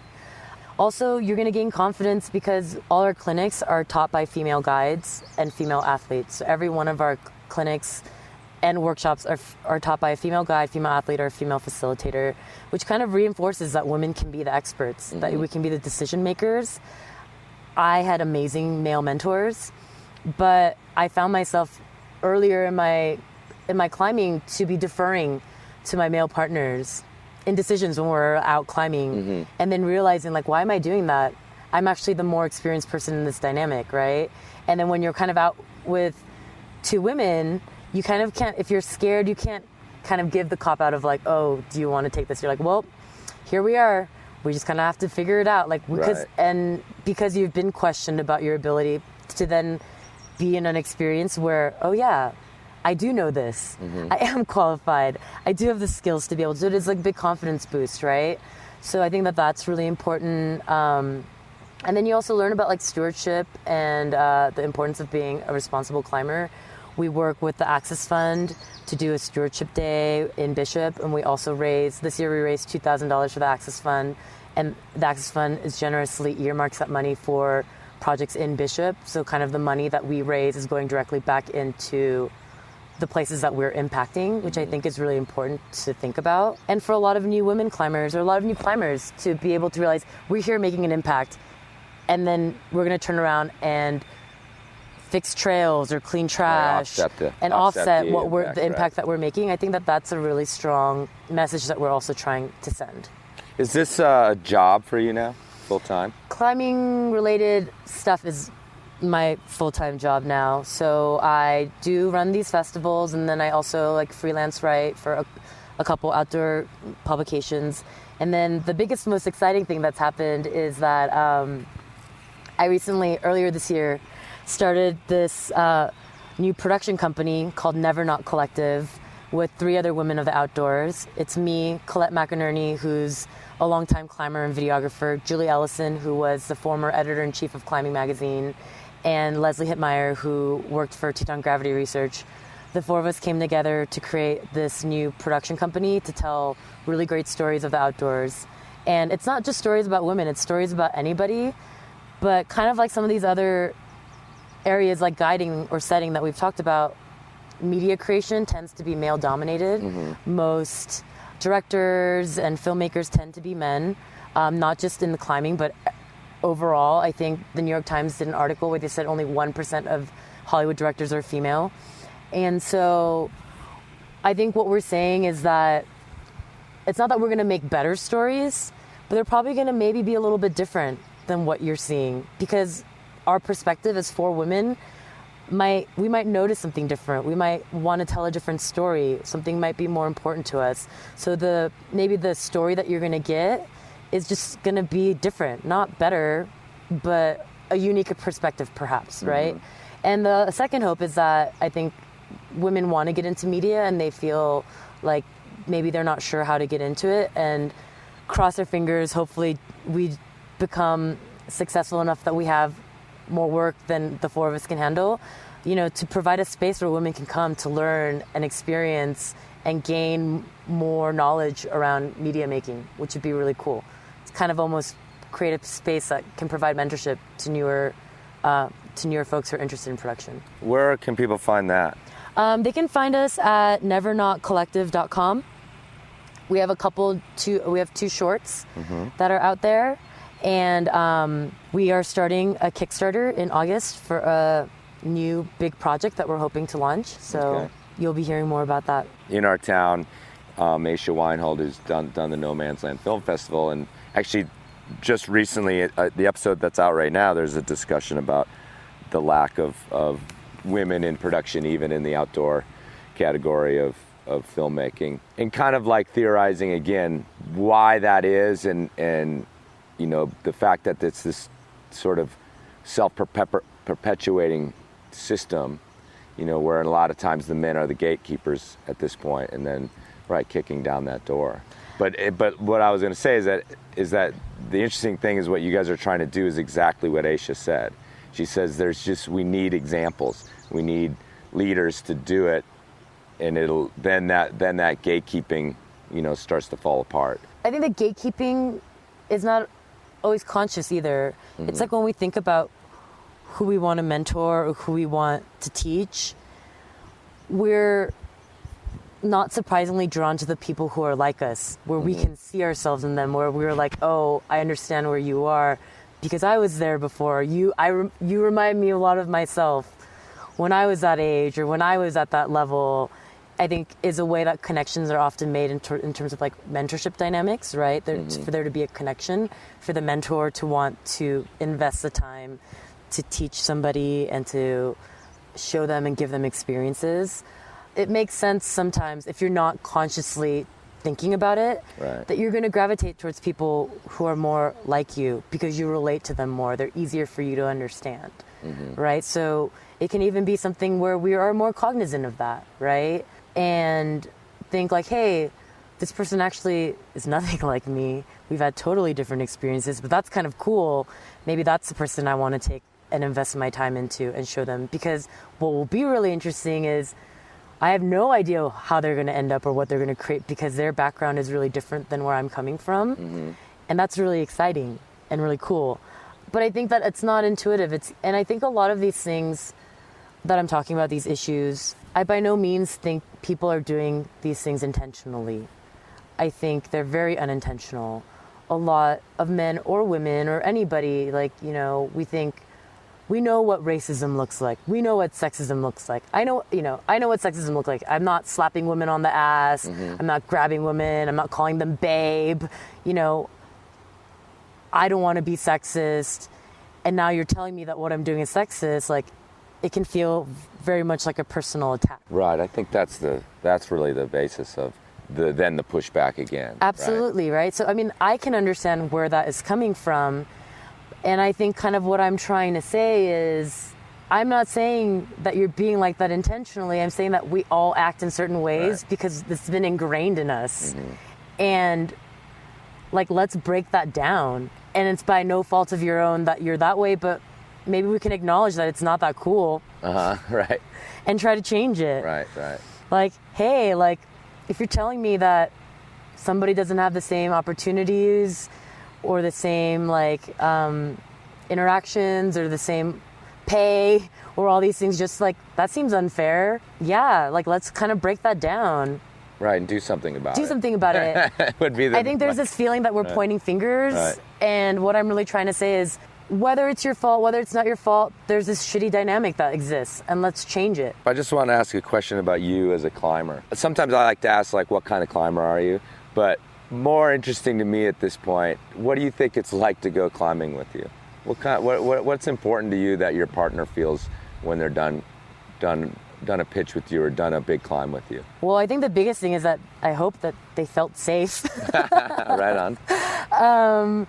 Also, you're going to gain confidence because all our clinics are taught by female guides and female athletes. So every one of our clinics and workshops are taught by a female guide, female athlete, or a female facilitator, which kind of reinforces that women can be the experts, that we can be the decision makers. I had amazing male mentors, but I found myself earlier in my climbing to be deferring to my male partners in decisions when we're out climbing, and then realizing why am I doing that? I'm actually the more experienced person in this dynamic, right? And then when you're kind of out with 2 women, you kind of can't, if you're scared, you can't kind of give the cop out of oh, do you want to take this? You're like, well, here we are. We just kind of have to figure it out. Because you've been questioned about your ability to then be in an experience where, oh yeah, I do know this. I am qualified. I do have the skills to be able to do it. It's like a big confidence boost, right? So I think that's really important. And then you also learn about stewardship and the importance of being a responsible climber. We work with the Access Fund to do a stewardship day in Bishop, and we also this year we raised $2,000 for the Access Fund, and the Access Fund is generously earmarks that money for projects in Bishop. So kind of the money that we raise is going directly back into the places that we're impacting, which I think is really important to think about. And for a lot of new women climbers or a lot of new climbers to be able to realize we're here making an impact, and then we're going to turn around and fix trails or clean trash and offset the impact that we're making. I think that's a really strong message that we're also trying to send. Is this a job for you now, full time? Climbing related stuff is my full-time job now. So I do run these festivals, and then I also freelance write for a couple outdoor publications. And then the biggest, most exciting thing that's happened is that I recently, earlier this year, started this new production company called Never Not Collective with 3 other women of the outdoors. It's me, Colette McInerney, who's a longtime climber and videographer, Julie Ellison, who was the former editor-in-chief of Climbing Magazine, and Leslie Hittmeyer, who worked for Teton Gravity Research. The 4 of us came together to create this new production company to tell really great stories of the outdoors. And it's not just stories about women, it's stories about anybody, but kind of like some of these other areas like guiding or setting that we've talked about, media creation tends to be male dominated. Most directors and filmmakers tend to be men, not just in the climbing, but overall. I think the New York Times did an article where they said only 1% of Hollywood directors are female. And so I think what we're saying is that it's not that we're going to make better stories, but they're probably going to maybe be a little bit different than what you're seeing, because our perspective as 4 women, we might notice something different. We might want to tell a different story. Something might be more important to us. So maybe the story that you're going to get is just going to be different, not better, but a unique perspective perhaps, right? And the second hope is that I think women want to get into media and they feel like maybe they're not sure how to get into it, and cross their fingers, hopefully we become successful enough that we have more work than the 4 of us can handle, to provide a space where women can come to learn and experience and gain more knowledge around media making, which would be really cool. It's kind of almost create a space that can provide mentorship to newer folks who are interested in production. Where can people find that? They can find us at nevernotcollective.com. We have 2 shorts that are out there. And we are starting a Kickstarter in August for a new big project that we're hoping to launch. So you'll be hearing more about that. In our town, Aisha Weinhold, who's done the No Man's Land Film Festival, and actually just recently, the episode that's out right now, there's a discussion about the lack of women in production, even in the outdoor category of filmmaking, and kind of like theorizing again why that is, and you know, the fact that it's this sort of self-perpetuating system, you know, where a lot of times the men are the gatekeepers at this point, and then kicking down that door. But what I was going to say is that the interesting thing is what you guys are trying to do is exactly what Aisha said. She says we need examples, we need leaders to do it, and then that gatekeeping, you know, starts to fall apart. I think the gatekeeping is not always conscious either. Mm-hmm. It's like when we think about who we want to mentor or who we want to teach, we're not surprisingly drawn to the people who are like us, where we can see ourselves in them, where we're like, oh, I understand where you are because I was there before. You remind me a lot of myself when I was that age or when I was at that level. I think is a way that connections are often made in terms of like mentorship dynamics, right? For there to be a connection, for the mentor to want to invest the time to teach somebody and to show them and give them experiences. It makes sense sometimes if you're not consciously thinking about it, that you're going to gravitate towards people who are more like you because you relate to them more. They're easier for you to understand, right? So it can even be something where we are more cognizant of that, right? And think like, hey, this person actually is nothing like me. We've had totally different experiences, but that's kind of cool. Maybe that's the person I want to take and invest my time into and show them. Because what will be really interesting is I have no idea how they're going to end up or what they're going to create because their background is really different than where I'm coming from. And that's really exciting and really cool. But I think that it's not intuitive. And I think a lot of these things that I'm talking about, these issues, I by no means think people are doing these things intentionally. I think they're very unintentional. A lot of men or women or anybody, like, you know, we know what racism looks like. We know what sexism looks like. I know what sexism looks like. I'm not slapping women on the ass. I'm not grabbing women. I'm not calling them babe. You know, I don't want to be sexist. And now you're telling me that what I'm doing is sexist. Like, it can feel very much like a personal attack. Right. I think that's really the basis of the pushback again. Absolutely, right? So, I mean, I can understand where that is coming from. And I think kind of what I'm trying to say is I'm not saying that you're being like that intentionally. I'm saying that we all act in certain ways because it's been ingrained in us. And, like, let's break that down. And it's by no fault of your own that you're that way, but maybe we can acknowledge that it's not that cool. Right. And try to change it. Right. Like, hey, like, if you're telling me that somebody doesn't have the same opportunities or the same, like, interactions or the same pay or all these things, just, like, that seems unfair. Yeah, like, let's kind of break that down. Right, and do something about it. Do something about it. I think there's this feeling that we're pointing fingers. And what I'm really trying to say is, whether it's your fault, whether it's not your fault, there's this shitty dynamic that exists, and let's change it. I just want to ask a question about you as a climber. Sometimes I like to ask, like, what kind of climber are you? But more interesting to me at this point, what do you think it's like to go climbing with you? What's important to you that your partner feels when they're done a pitch with you or done a big climb with you? Well, I think the biggest thing is that I hope that they felt safe. Right on.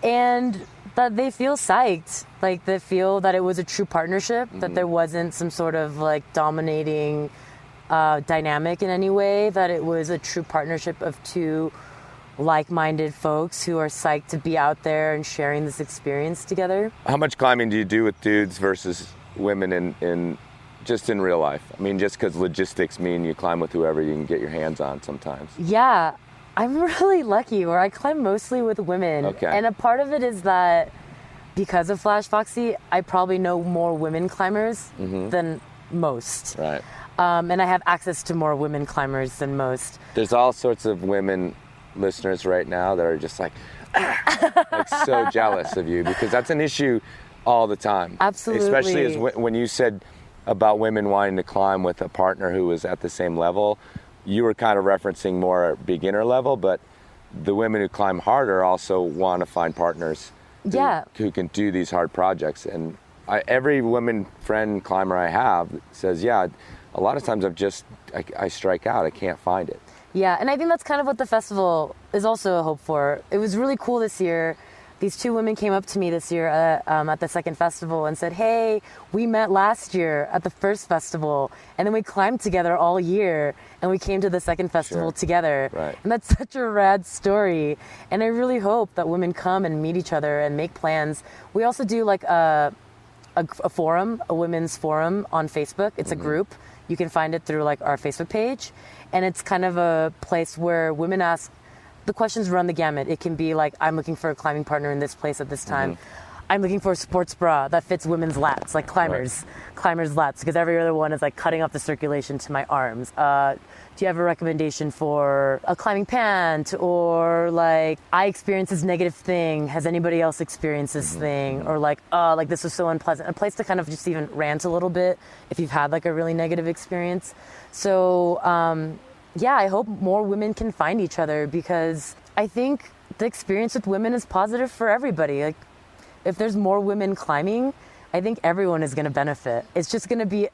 And that they feel psyched, like they feel that it was a true partnership, that there wasn't some sort of like dominating dynamic in any way, that it was a true partnership of two like-minded folks who are psyched to be out there and sharing this experience together. How much climbing do you do with dudes versus women in just in real life? I mean, just because logistics mean you climb with whoever you can get your hands on sometimes. Yeah. I'm really lucky where I climb mostly with women. Okay. And a part of it is that because of Flash Foxy, I probably know more women climbers than most. Right. And I have access to more women climbers than most. There's all sorts of women listeners right now that are just like so jealous of you, because that's an issue all the time. Absolutely. Especially as when you said about women wanting to climb with a partner who was at the same level, you were kind of referencing more beginner level, but the women who climb harder also want to find partners who can do these hard projects. And every woman friend climber I have says, yeah, a lot of times I strike out. I can't find it. Yeah, and I think that's kind of what the festival is also a hope for. It was really cool this year. These two women came up to me this year at the second festival and said, hey, we met last year at the first festival, and then we climbed together all year, and we came to the second festival together. Right. And that's such a rad story. And I really hope that women come and meet each other and make plans. We also do like a forum, a women's forum on Facebook. It's a group. You can find it through like our Facebook page. And it's kind of a place where women ask, the questions run the gamut. It can be like, I'm looking for a climbing partner in this place at this time. I'm looking for a sports bra that fits women's lats, like climbers' lats, because every other one is like cutting off the circulation to my arms. Do you have a recommendation for a climbing pant? Or like, I experienced this negative thing. Has anybody else experienced this thing? Or like this was so unpleasant. A place to kind of just even rant a little bit if you've had like a really negative experience. So, yeah, I hope more women can find each other, because I think the experience with women is positive for everybody. Like, if there's more women climbing, I think everyone is going to benefit. It's just going to be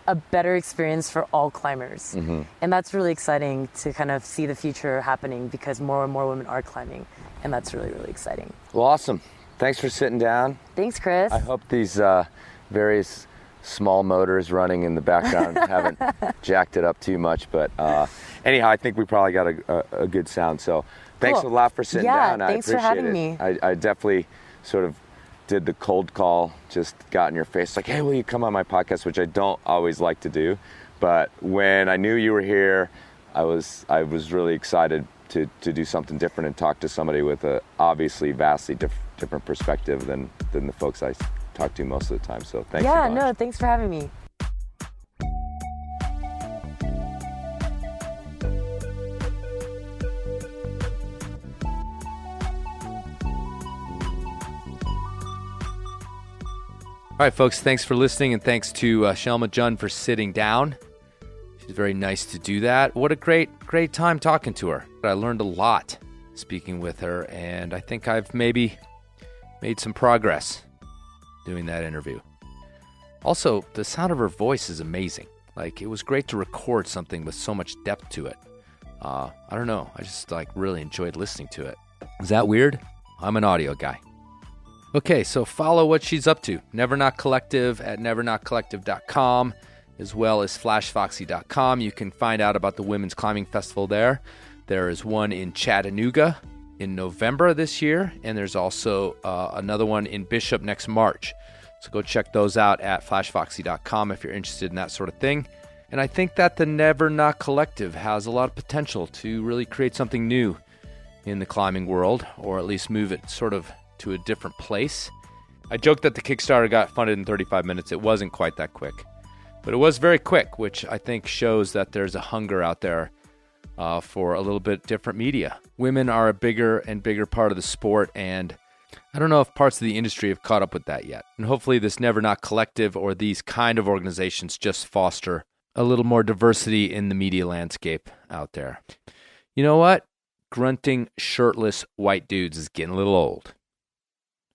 a better experience for all climbers. And that's really exciting to kind of see the future happening, because more and more women are climbing. And that's really, really exciting. Well, awesome. Thanks for sitting down. Thanks, Chris. I hope these various small motors running in the background haven't jacked it up too much. But anyhow, I think we probably got a good sound. So thanks a lot for sitting down. Thanks for having me. I definitely sort of did the cold call, just got in your face like, hey, will you come on my podcast, which I don't always like to do. But when I knew you were here, I was really excited to do something different and talk to somebody with a obviously vastly different perspective than the folks I talk to most of the time. So thanks so much. Yeah, no, thanks for having me. All right, folks, thanks for listening, and thanks to Shelma Jun for sitting down. She's very nice to do that. What a great time talking to her. I learned a lot speaking with her, and I think I've maybe made some progress doing that interview. Also, the sound of her voice is amazing. Like, it was great to record something with so much depth to it. I don't know. I just really enjoyed listening to it. Is that weird? I'm an audio guy. Okay, so follow what she's up to. Never Not Collective at nevernotcollective.com, as well as flashfoxy.com. You can find out about the Women's Climbing Festival there. There is one in Chattanooga in November this year, and there's also another one in Bishop next March. So go check those out at flashfoxy.com if you're interested in that sort of thing. And I think that the Never Not Collective has a lot of potential to really create something new in the climbing world, or at least move it sort of to a different place. I joked that the Kickstarter got funded in 35 minutes. It wasn't quite that quick, but it was very quick, which I think shows that there's a hunger out there for a little bit different media. Women are a bigger and bigger part of the sport, and I don't know if parts of the industry have caught up with that yet. And hopefully this Never Not Collective or these kind of organizations just foster a little more diversity in the media landscape out there. You know what? Grunting, shirtless white dudes is getting a little old.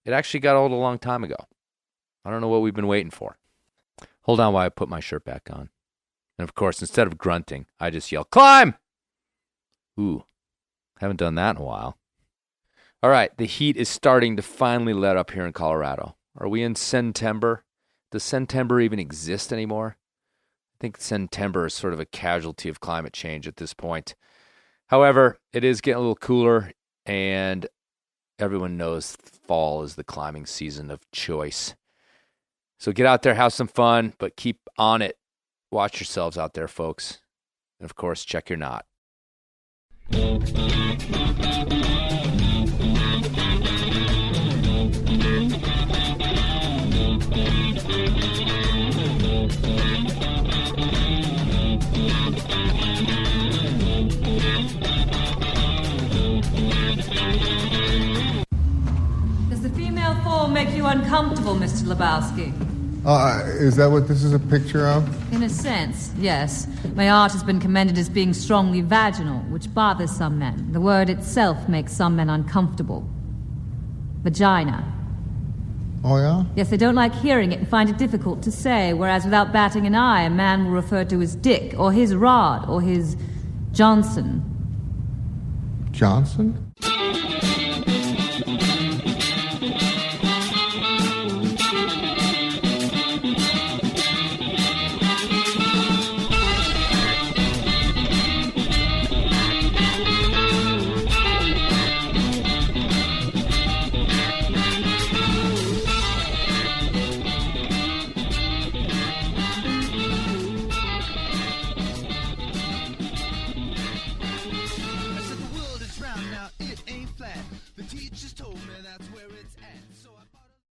It actually got old a long time ago. I don't know what we've been waiting for. Hold on while I put my shirt back on. And of course, instead of grunting, I just yell, "Climb!" Ooh, haven't done that in a while. All right, the heat is starting to finally let up here in Colorado. Are we in September? Does September even exist anymore? I think September is sort of a casualty of climate change at this point. However, it is getting a little cooler, and everyone knows fall is the climbing season of choice. So get out there, have some fun, but keep on it. Watch yourselves out there, folks. And of course, check your knot. uncomfortable, Mr. Lebowski? Is that what this is a picture of? In a sense, yes. My art has been commended as being strongly vaginal, which bothers some men. The word itself makes some men uncomfortable. Vagina. Oh, yeah? Yes, they don't like hearing it and find it difficult to say, whereas without batting an eye, a man will refer to his dick, or his rod, or his Johnson. Johnson?